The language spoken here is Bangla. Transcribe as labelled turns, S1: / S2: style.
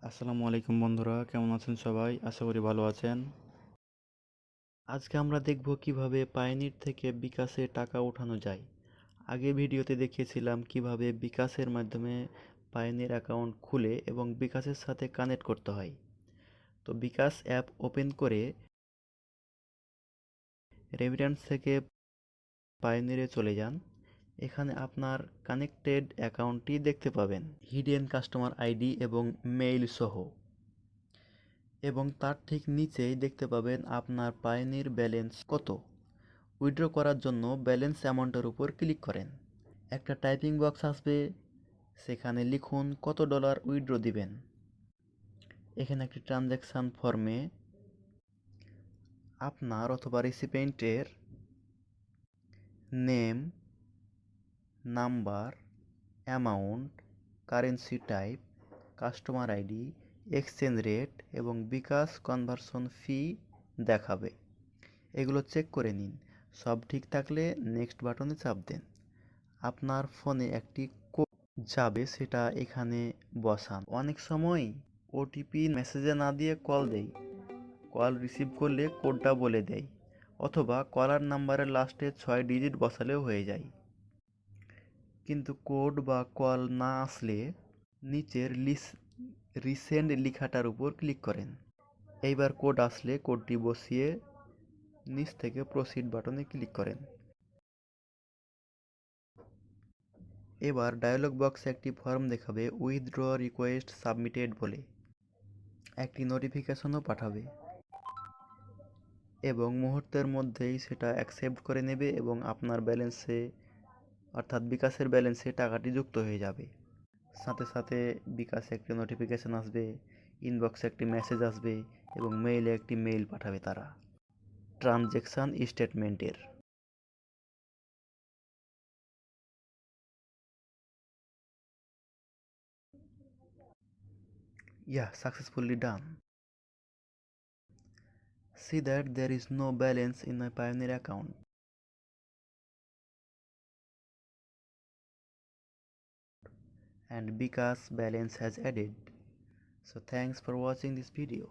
S1: আসসালামু আলাইকুম বন্ধুরা, কেমন আছেন সবাই? আশা করি ভালো আছেন। আজকে আমরা দেখব কিভাবে পায়োনির থেকে বিকাশে টাকা ওঠানো যায়। আগের ভিডিওতে দেখিয়েছিলাম কিভাবে বিকাশের মাধ্যমে পায়োনির অ্যাকাউন্ট খুলে এবং বিকাশের সাথে কানেক্ট করতে হয়। তো বিকাশ অ্যাপ ওপেন করে রেমিট্যান্স থেকে পায়োনিরে চলে যান। এখানে আপনার কানেক্টেড অ্যাকাউন্টটি দেখতে পাবেন, হিডেন কাস্টমার আইডি এবং মেইল সহ। এবং তার ঠিক নিচেই দেখতে পাবেন আপনার পায়োনির ব্যালেন্স কত। উইথড্র করার জন্য ব্যালেন্স অ্যামাউন্টের উপর ক্লিক করেন। একটা টাইপিং বক্স আসবে, সেখানে লিখুন কত ডলার উইথড্র দিবেন। এখানে একটি ট্রানজ্যাকশান ফর্মে আপনার অথবা রিসিপিয়েন্টের name, number, amount, currency type, customer ID, exchange rate এবং বিকাশ কনভার্সন ফি দেখাবে। এগুলো চেক করে নিন। সব ঠিক থাকলে নেক্সট বাটনে চাপ দেন। আপনার ফোনে একটি কোড যাবে, সেটা এখানে বসান। অনেক সময় ওটিপি মেসেজে না দিয়ে কল দেয়। কল রিসিভ করলে কোডটা বলে দেয়, অথবা কলার নাম্বারের লাস্টে 6 ডিজিট বসালেও হয়ে যায়। কিন্তু কোড বা কল না আসলে নিচের রিসেন্ড লেখাটার উপর ক্লিক করেন। এইবার কোড আসলে কোডটি বসিয়ে নিচ থেকে প্রসিড বাটনে ক্লিক করেন। এবার ডায়লগ বক্সে একটি ফর্ম দেখাবে উইথড্র রিকোয়েস্ট সাবমিটেড বলে। একটি নোটিফিকেশনও পাঠাবে এবং মুহূর্তের মধ্যেই সেটা অ্যাকসেপ্ট করে নেবে এবং আপনার ব্যালেন্সে অর্থাৎ বিকাশের ব্যালেন্সে টাকাটি যুক্ত হয়ে যাবে। সাথে সাথে বিকাশে একটি নোটিফিকেশন আসবে, ইনবক্সে একটি মেসেজ আসবে এবং মেইলে একটি মেইল পাঠাবে তারা ট্রানজ্যাকশান স্টেটমেন্টের। Successfully done. See that there is no balance in my Payoneer account. And bKash balance has added. So thanks for watching this video.